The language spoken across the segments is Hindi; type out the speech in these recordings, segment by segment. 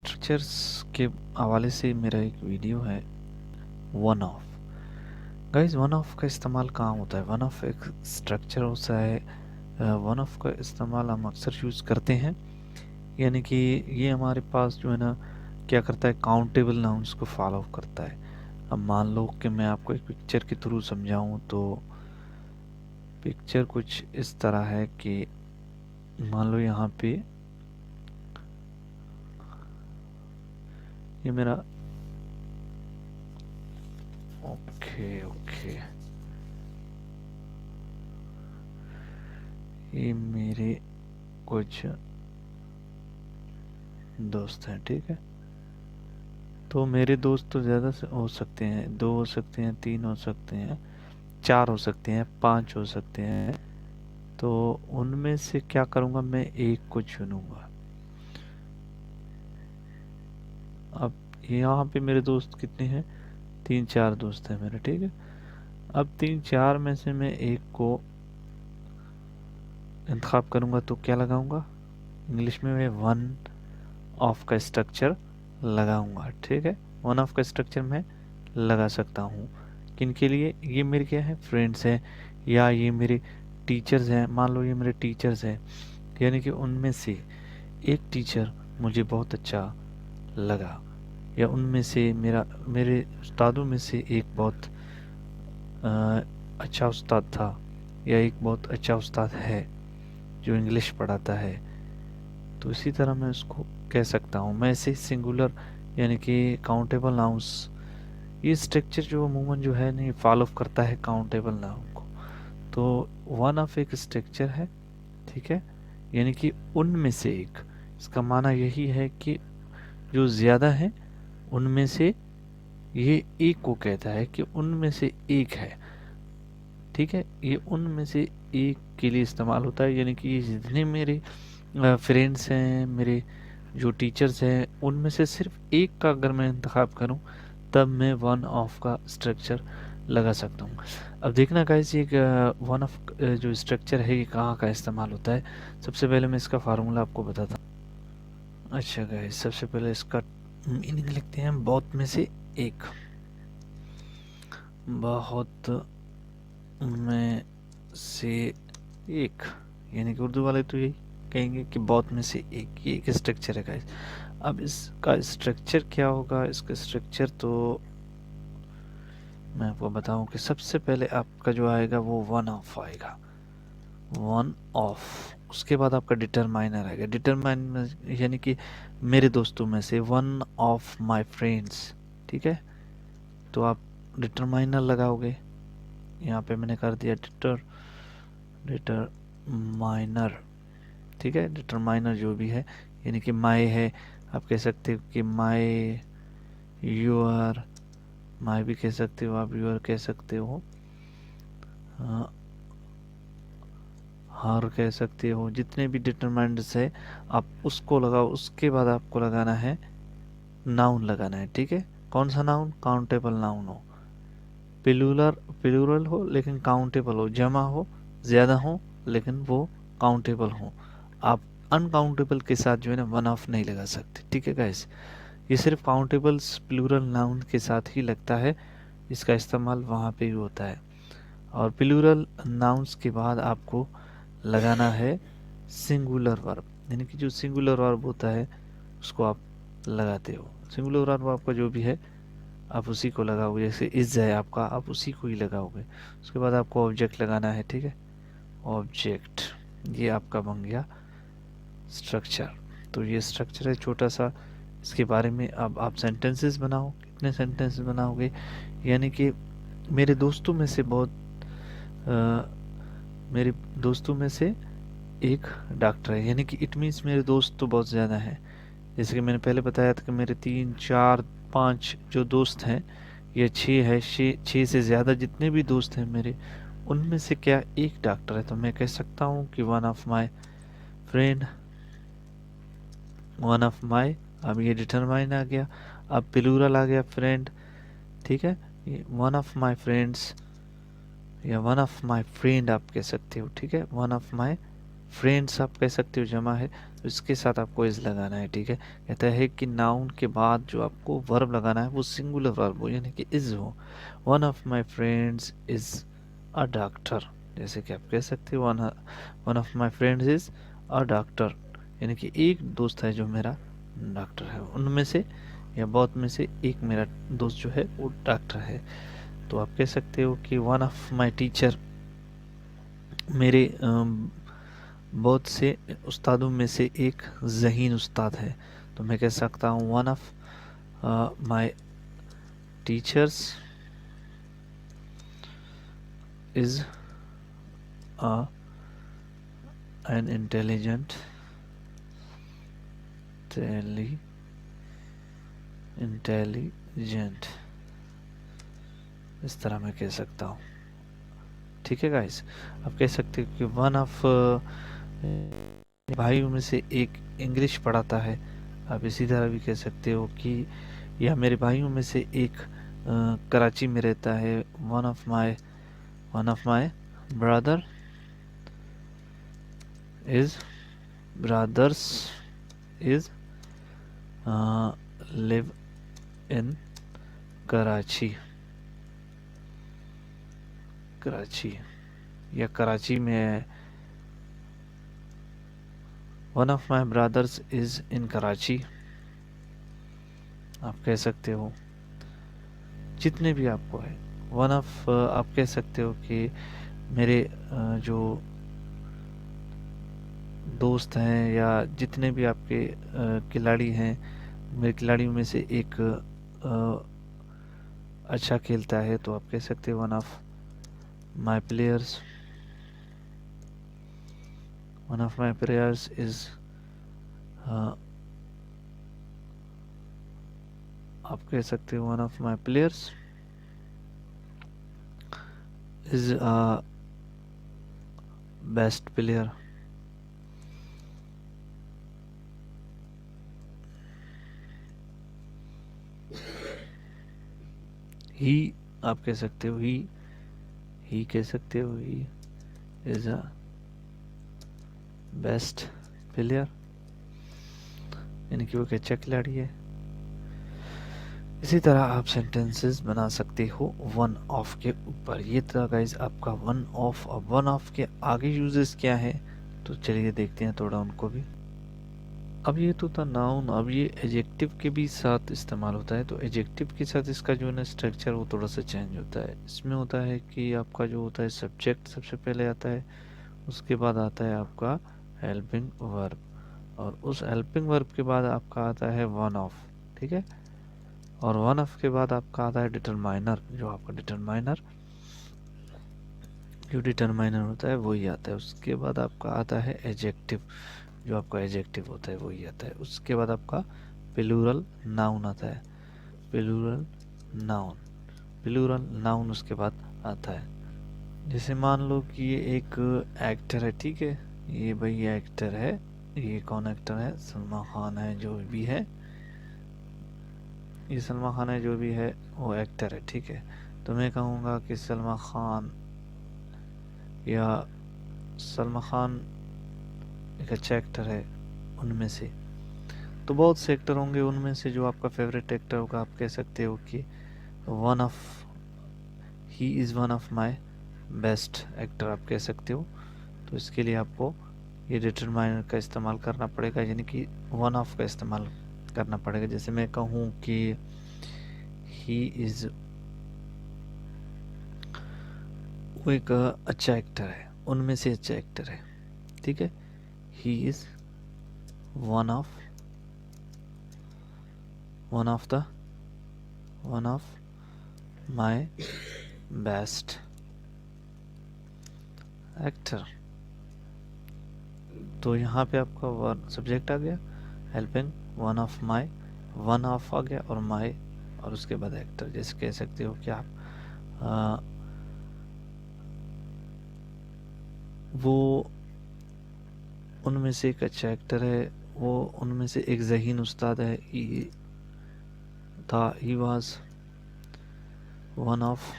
स्ट्रक्चर्स के हवाले से मेरा एक वीडियो है one of. Guys, one of का इस्तेमाल कहाँ होता है? वन ऑफ एक स्ट्रक्चर होता है। वन ऑफ का इस्तेमाल हम अक्सर यूज़ करते हैं, यानी कि ये हमारे पास जो है ना क्या करता है, काउंटेबल नाउन्स को फॉलो करता है। अब मान लो कि मैं आपको एक पिक्चर के थ्रू समझाऊं, तो पिक्चर कुछ इस तरह है कि मान लो यहाँ पे ये मेरा ओके ओके ये मेरे कुछ दोस्त हैं, ठीक है। तो मेरे दोस्त तो ज़्यादा से हो सकते हैं, 2 हो सकते हैं, 3 हो सकते हैं, 4 हो सकते हैं, 5 हो सकते हैं। तो उनमें से क्या करूँगा, मैं एक को चुनूँगा। अब यहाँ पे मेरे दोस्त कितने हैं? 3-4 दोस्त हैं मेरे, ठीक है। अब 3-4 में से मैं एक को इंतखाब करूँगा, तो क्या लगाऊँगा? इंग्लिश में मैं वन ऑफ का स्ट्रक्चर लगाऊंगा, ठीक है। वन ऑफ का स्ट्रक्चर मैं लगा सकता हूँ किन के लिए? ये मेरे क्या है, फ्रेंड्स हैं, या ये मेरे टीचर्स हैं। मान लो ये मेरे टीचर्स हैं, यानी कि उनमें से एक टीचर मुझे बहुत अच्छा लगा, या उनमें से मेरे उस्तादों में से एक बहुत अच्छा उस्ताद था, या एक बहुत अच्छा उस्ताद है जो इंग्लिश पढ़ाता है। तो इसी तरह मैं उसको कह सकता हूँ। मैं इसे सिंगुलर यानी कि काउंटेबल नाउंस, ये स्ट्रक्चर जो अमूमन जो है नहीं फॉलो करता है काउंटेबल नाउन को। तो वन ऑफ एक स्ट्रक्चर है, ठीक है, यानी कि उनमें से एक। इसका माना यही है कि जो ज़्यादा है उनमें से ये एक को कहता है कि उनमें से एक है, ठीक है। ये उनमें से एक के लिए इस्तेमाल होता है, यानी कि ये जितने मेरे फ्रेंड्स हैं, मेरे जो टीचर्स हैं, उनमें से सिर्फ एक का अगर मैं इंतखाब करूं, तब मैं वन ऑफ का स्ट्रक्चर लगा सकता हूं। अब देखना गाइस, ये वन ऑफ जो स्ट्रक्चर है ये कहाँ का इस्तेमाल होता है। सबसे पहले मैं इसका फार्मूला आपको बताता हूँ। अच्छा गाइस, सबसे पहले इसका मीनिंग लिखते हैं, बहुत में से एक। बहुत में से एक, यानी कि उर्दू वाले तो यही कहेंगे कि बहुत में से एक, ये एक स्ट्रक्चर है गाइस। अब इसका स्ट्रक्चर क्या होगा? इसका स्ट्रक्चर तो मैं आपको बताऊं कि सबसे पहले आपका जो आएगा वो वन ऑफ आएगा, वन ऑफ। उसके बाद आपका डिटरमाइनर आएगा। डिटरमाइनर यानी कि मेरे दोस्तों में से, वन ऑफ माय फ्रेंड्स, ठीक है। तो आप डिटरमाइनर लगाओगे, यहाँ पे मैंने कर दिया डिटरमाइनर, ठीक है। डिटरमाइनर जो भी है, यानी कि माय है, आप कह सकते हो कि माय, यूर, माय भी कह सकते हो आप, यूर कह सकते हो, हर कह सकते हो। जितने भी डिटरमाइनर्स है आप उसको लगाओ। उसके बाद आपको लगाना है नाउन लगाना है, ठीक है। कौन सा नाउन? काउंटेबल नाउन हो, प्लूरल हो लेकिन काउंटेबल हो, जमा हो, ज़्यादा हो लेकिन वो काउंटेबल हो। आप अनकाउंटेबल के साथ जो है ना वन ऑफ नहीं लगा सकते, ठीक है गाइस। ये सिर्फ काउंटेबल्स प्लूरल नाउन के साथ ही लगता है, इसका इस्तेमाल वहाँ पे ही होता है। और प्लूरल नाउन्स के बाद आपको लगाना है सिंगुलर वर्ब, यानी कि जो सिंगुलर वर्ब होता है उसको आप लगाते हो। सिंगुलर वर्ब आपका जो भी है आप उसी को लगाओगे, जैसे इज है आपका, आप उसी को ही लगाओगे। उसके बाद आपको ऑब्जेक्ट लगाना है, ठीक है, ऑब्जेक्ट। ये आपका बन गया स्ट्रक्चर। तो ये स्ट्रक्चर है छोटा सा, इसके बारे में अब आप सेंटेंसेस बनाओ। कितने सेंटेंसेस बनाओगे? यानी कि मेरे दोस्तों में से मेरे दोस्तों में से एक डॉक्टर है, यानी कि इट मीन्स मेरे दोस्त तो बहुत ज़्यादा हैं। जैसे कि मैंने पहले बताया था कि मेरे 3-4-5 जो दोस्त हैं, ये 6 है, 6 से ज़्यादा जितने भी दोस्त हैं मेरे, उनमें से क्या एक डॉक्टर है। तो मैं कह सकता हूँ कि one of my friend, one of माई। अब ये डिटरमाइन आ गया, अब प्लूरल आ गया फ्रेंड, ठीक है। वन ऑफ माई फ्रेंड्स या वन ऑफ माई फ्रेंड आप कह सकते हो, ठीक है, वन ऑफ माई फ्रेंड्स आप कह सकते हो जमा है, तो इसके साथ आपको इज लगाना है, ठीक है। कहता है कि नाउन के बाद जो आपको वर्ब लगाना है वो सिंगुलर वर्ब हो, यानी कि इज हो। One of my friends is a doctor, जैसे कि आप कह सकते हो one of my friends is a doctor, यानी कि एक दोस्त है जो मेरा डॉक्टर है। उनमें से या बहुत में से एक मेरा दोस्त जो है वो डॉक्टर है। तो आप कह सकते हो कि वन ऑफ माई टीचर, मेरे बहुत से उस्तादों में से एक ज़हीन उस्ताद है। तो मैं कह सकता हूँ one of my teachers is an intelligent, इस तरह मैं कह सकता हूँ, ठीक है गाइस। आप कह सकते हो कि वन ऑफ भाइयों में से एक इंग्लिश पढ़ाता है। आप इसी तरह भी कह सकते हो कि या मेरे भाइयों में से एक कराची में रहता है। One of my brother is brothers is live in Karachi या कराची में है। One of my brothers is in Karachi, आप कह सकते हो। जितने भी आपको है वन ऑफ, आप कह सकते हो कि मेरे जो दोस्त हैं या जितने भी आपके खिलाड़ी हैं, मेरे खिलाड़ियों में से एक अच्छा खेलता है, तो आप कह सकते हो one of my players is, आप कह सकते हो one of my players is best player. He, आप कह सकते हो ही कह सकते हो he is a best player, यानी कि वो एक अच्छा खिलाड़ी है। इसी तरह आप सेंटेंसेस बना सकते हो वन ऑफ के ऊपर। ये था गाइज आपका वन ऑफ। अब वन ऑफ के आगे यूजेस क्या है, तो चलिए देखते हैं थोड़ा उनको भी। अब ये तो था नाउन, अब ये एडजेक्टिव के भी साथ इस्तेमाल होता है। तो एडजेक्टिव के साथ इसका जो है ना स्ट्रक्चर वो थोड़ा सा चेंज होता है। इसमें होता है कि आपका जो होता है सब्जेक्ट सबसे पहले आता है, उसके बाद आता है आपका हेल्पिंग वर्ब, और उस हेल्पिंग वर्ब के बाद आपका आता है वन ऑफ, ठीक है। और वन ऑफ के बाद आपका आता है डिटरमाइनर, जो डिटरमाइनर होता है वही आता है। उसके बाद आपका आता है एडजेक्टिव, जो आपका एडजेक्टिव होता है वही आता है। उसके बाद आपका प्लूरल नाउन आता है, प्लूरल नाउन उसके बाद आता है। जैसे मान लो कि ये एक एक्टर है, ठीक है, ये भाई एक्टर है, ये कौन एक्टर है, सलमान खान है, जो भी है ये सलमान खान है, जो भी है वो एक्टर है, ठीक है। तो मैं कहूँगा कि सलमान खान एक अच्छा एक्टर है उनमें से। तो बहुत से एक्टर होंगे, उनमें से जो आपका फेवरेट एक्टर होगा, आप कह सकते हो कि he is one of my best actor, आप कह सकते हो। तो इसके लिए आपको ये डिटरमाइनर का इस्तेमाल करना पड़ेगा, यानी कि वन ऑफ का इस्तेमाल करना पड़ेगा। जैसे मैं कहूँ कि ही इज़, वो एक अच्छा एक्टर है, उनमें से अच्छा एक्टर है, ठीक है। He is one of one of my best actor. तो यहाँ पे आपका वन सब्जेक्ट आ गया, हेल्पिंग, वन ऑफ आ गया, और माई, और उसके बाद एक्टर। जैसे कह सकते हो कि आप वो उनमें से एक अच्छा एक्टर है, वो उनमें से एक ज़हीन उस्ताद है, he was one of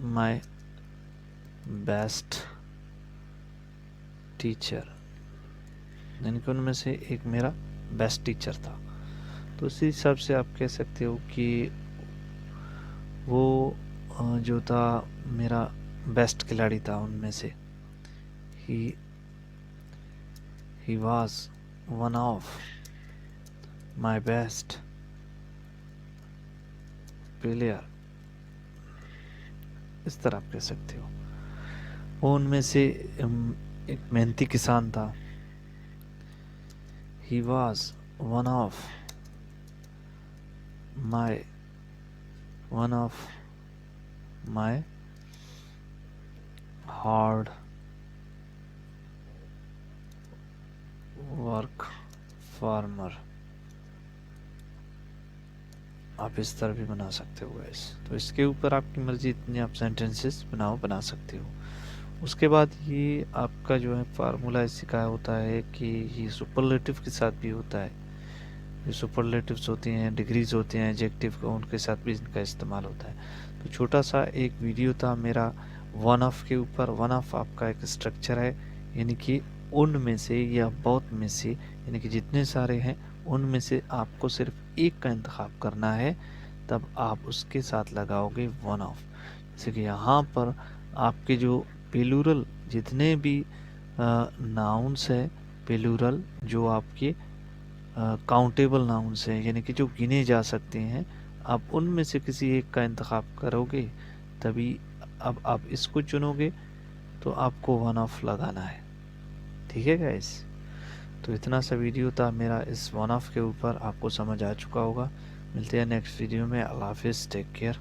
my best teacher, यानी कि उनमें से एक मेरा बेस्ट टीचर था। तो उसी हिसाब से आप कह सकते हो कि वो जो था मेरा बेस्ट खिलाड़ी था उनमें से। He was one of my best player, इस तरह आप कह सकते हो। वो उनमें से एक मेहनती किसान था। He was one of my one of my hard work farmer. आप इस तरह भी बना सकते हो गाइस। तो इसके ऊपर आपकी मर्जी, इतनी आप सेंटेंसेस बना सकते हो। उसके बाद ये आपका जो है फार्मूला इसी का होता है कि ये सुपरलेटिव के साथ भी होता है। जो सुपरलेटिव्स होती हैं, डिग्रीज होते हैं एडजेक्टिव को, उनके साथ भी इनका इस्तेमाल होता है। तो छोटा सा एक वीडियो था मेरा वन ऑफ के ऊपर। वन ऑफ आपका एक स्ट्रक्चर है, यानी कि उनमें से या बहुत में से, यानी कि जितने सारे हैं उनमें से आपको सिर्फ एक का इंतखाब करना है, तब आप उसके साथ लगाओगे वन ऑफ। जैसे कि यहाँ पर आपके जो प्लूरल जितने भी नाउन्स है, प्लूरल जो आपके काउंटेबल नाउन्स हैं, यानी कि जो गिने जा सकते हैं, आप उनमें से किसी एक का इंतखाब करोगे तभी। अब आप इसको चुनोगे तो आपको वन ऑफ लगाना है। ठीक है गाइस, तो इतना सा वीडियो था मेरा इस वन ऑफ के ऊपर, आपको समझ आ चुका होगा। मिलते हैं नेक्स्ट वीडियो में। अल्लाह हाफिज़, टेक केयर।